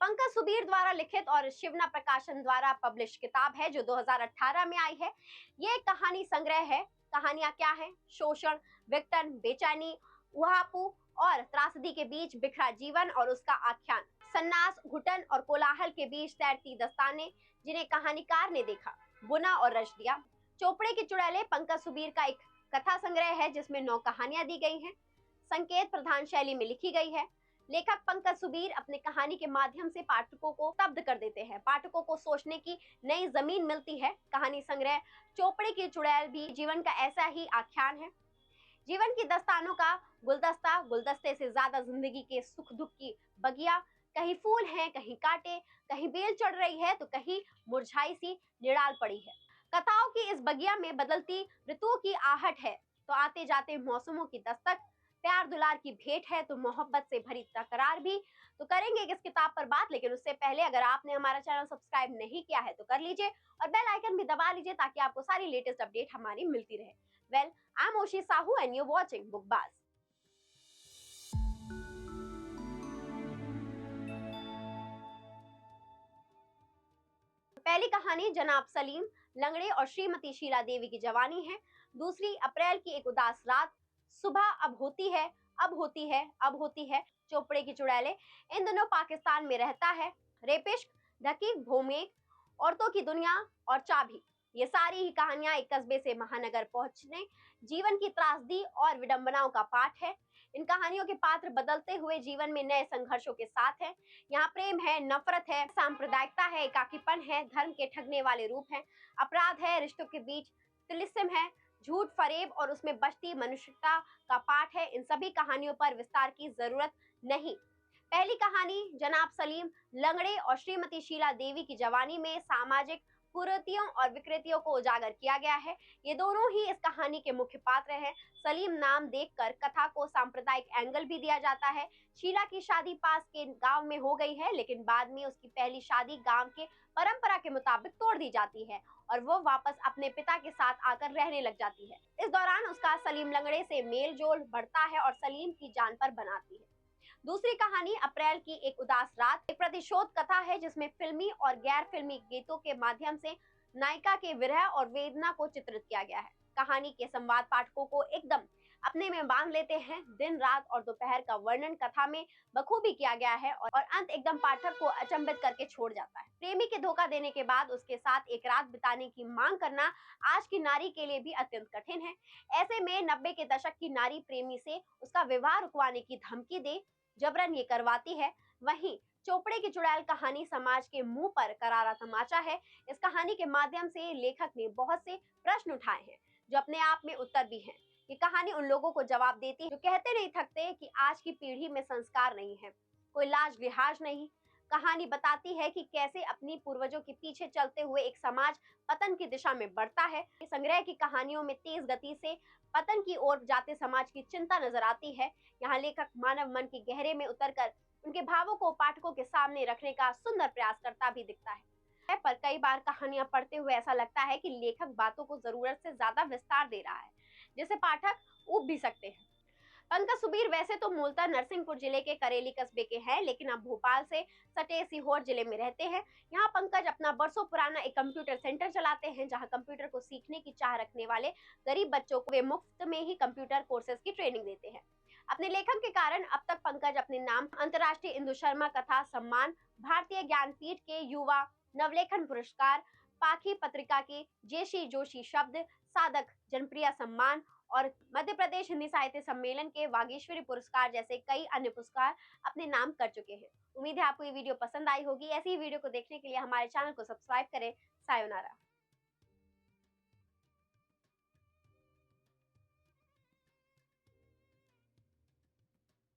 पंकज सुबीर द्वारा लिखित और शिवना प्रकाशन द्वारा पब्लिश किताब है जो 2018 में आई है। ये एक कहानी संग्रह है। कहानियां क्या है? शोषण, विघटन, बेचैनी, उहापू और त्रासदी के बीच बिखरा जीवन और उसका आख्यान। सन्नास, घुटन और कोलाहल के बीच तैरती दस्ताने जिन्हें कहानीकार ने देखा, बुना और रच दिया। चोपड़े की चुड़ैलें पंकज सुबीर का एक कथा संग्रह है जिसमें 9 कहानियां दी गई हैं। संकेत प्रधान शैली में लिखी गई है। लेखक पंकज सुबीर अपने कहानी के माध्यम से पाठकों को स्तब्ध कर देते हैं। पाठकों को सोचने की नई जमीन मिलती है। कहानी संग्रह चोपड़े की चुड़ैल भी जीवन का ऐसा ही आख्यान है। जीवन की दस्तानों का गुलदस्ता, गुलदस्ते से ज्यादा जिंदगी के सुख दुख की बगिया। कहीं फूल हैं, कहीं कांटे, कहीं बेल चढ़ रही है तो कहीं मुरझाई सी निड़ाल पड़ी है। कथाओं की इस बगिया में बदलती ऋतुओं की आहट है तो आते जाते मौसमों की दस्तक, प्यार दुलार की भेंट है तो मोहब्बत से भरी तकरार भी। तो करेंगे इस किताब पर बात, लेकिन उससे पहले अगर आपने हमारा चैनल सब्सक्राइब नहीं किया है तो कर लीजिए और बेल आइकन भी दबा लीजिए ताकि आपको सारी लेटेस्ट अपडेट हमारी मिलती रहे। Well, I am Oshi Sahu and you watching बुकबाज। पहली कहानी जनाब सलीम, लंगड़े और श्रीमती शीला देवी की जवानी है। दूसरी, अप्रैल की एक उदास रात। सुबह अब होती है, अब होती है, अब होती है। चोपड़े की चुड़ैलें इन दिनों पाकिस्तान में रहता है। रेपिश्क, ढकी भूमेक, औरतों की दुनिया और चाबी, ये सारी ही कहानियां एक कस्बे से महानगर पहुंचने, जीवन की त्रासदी और विडंबनाओं का पाठ है। इन कहानियों के पात्र बदलते हुए जीवन में नए संघर्षों के साथ हैं। यहाँ प्रेम है, नफरत है, सांप्रदायिकता है, एकाकीपन है, धर्म के ठगने वाले रूप हैं, अपराध है, रिश्तों के बीच तिलिस्म है, झूठ, फरेब और उसमें बचती मनुष्यता का पाठ है। इन सभी कहानियों पर विस्तार की जरूरत नहीं। पहली कहानी जनाब सलीम, लंगड़े और श्रीमती शीला देवी की जवानी में सामाजिक कुरीतियों और विकृतियों को उजागर किया गया है। ये दोनों ही इस कहानी के मुख्य पात्र हैं। सलीम नाम देखकर कथा को सांप्रदायिक एंगल भी दिया जाता है। शीला की शादी पास के गांव में हो गई है, लेकिन बाद में उसकी पहली शादी गांव के परंपरा के मुताबिक तोड़ दी जाती है और वो वापस अपने पिता के साथ आकर रहने लग जाती है। इस दौरान उसका सलीम लंगड़े से मेल जोल बढ़ता है और सलीम की जान पर बनाती है। दूसरी कहानी अप्रैल की एक उदास रात एक प्रतिशोध कथा है जिसमें फिल्मी और गैर फिल्मी गीतों के माध्यम से नायिका के विरह और वेदना को चित्रित किया गया है। कहानी के संवाद पाठकों को एकदम अपने में बांध लेते हैं। दिन, रात और दोपहर का वर्णन कथा में बखूबी किया गया है और अंत एकदम पाठक को अचंभित करके छोड़ जाता है। प्रेमी के धोखा देने के बाद उसके साथ एक रात बिताने की मांग करना आज की नारी के लिए भी अत्यंत कठिन है। ऐसे में 90 के दशक की नारी प्रेमी से उसका विवाह रुकवाने की धमकी दे जबरन ये करवाती है। वहीं चोपड़े की चुड़ैल कहानी समाज के मुंह पर करारा तमाचा है। इस कहानी के माध्यम से लेखक ने बहुत से प्रश्न उठाए हैं जो अपने आप में उत्तर भी हैं। ये कहानी उन लोगों को जवाब देती है जो कहते नहीं थकते कि आज की पीढ़ी में संस्कार नहीं है, कोई लाज लिहाज नहीं। कहानी बताती है कि कैसे अपनी पूर्वजों के पीछे चलते हुए एक समाज पतन की दिशा में बढ़ता है। संग्रह की कहानियों में तेज गति से पतन की ओर जाते समाज की चिंता नजर आती है। यहाँ लेखक मानव मन के गहरे में उतरकर उनके भावों को पाठकों के सामने रखने का सुंदर प्रयास करता भी दिखता है। पर कई बार कहानियां पढ़ते हुए ऐसा लगता है कि लेखक बातों को जरूरत से ज्यादा विस्तार दे रहा है, जिसे पाठक ऊब भी सकते हैं। पंकज सुबीर वैसे तो मूलतः नरसिंहपुर जिले के करेली कस्बे के हैं, लेकिन अब भोपाल से सटे सीहोर जिले में रहते हैं। यहाँ पंकज अपना बरसों पुराना एक कंप्यूटर सेंटर चलाते हैं, जहाँ कंप्यूटर को सीखने की चाह रखने वाले गरीब बच्चों को वे मुफ्त में ही कंप्यूटर कोर्सेज की ट्रेनिंग देते हैं। अपने लेखन के कारण अब तक पंकज अपने नाम अंतर्राष्ट्रीय इंदु शर्मा कथा सम्मान, भारतीय ज्ञानपीठ के युवा नवलेखन पुरस्कार, पाखी पत्रिका के जेसी जोशी शब्द साधक जनप्रिय सम्मान और मध्य प्रदेश हिंदी साहित्य सम्मेलन के वागीश्वरी पुरस्कार जैसे कई अन्य पुरस्कार अपने नाम कर चुके हैं। उम्मीद है आपको ये वीडियो पसंद आई होगी। ऐसी ही वीडियो को देखने के लिए हमारे चैनल को सब्सक्राइब करें। सायोनारा।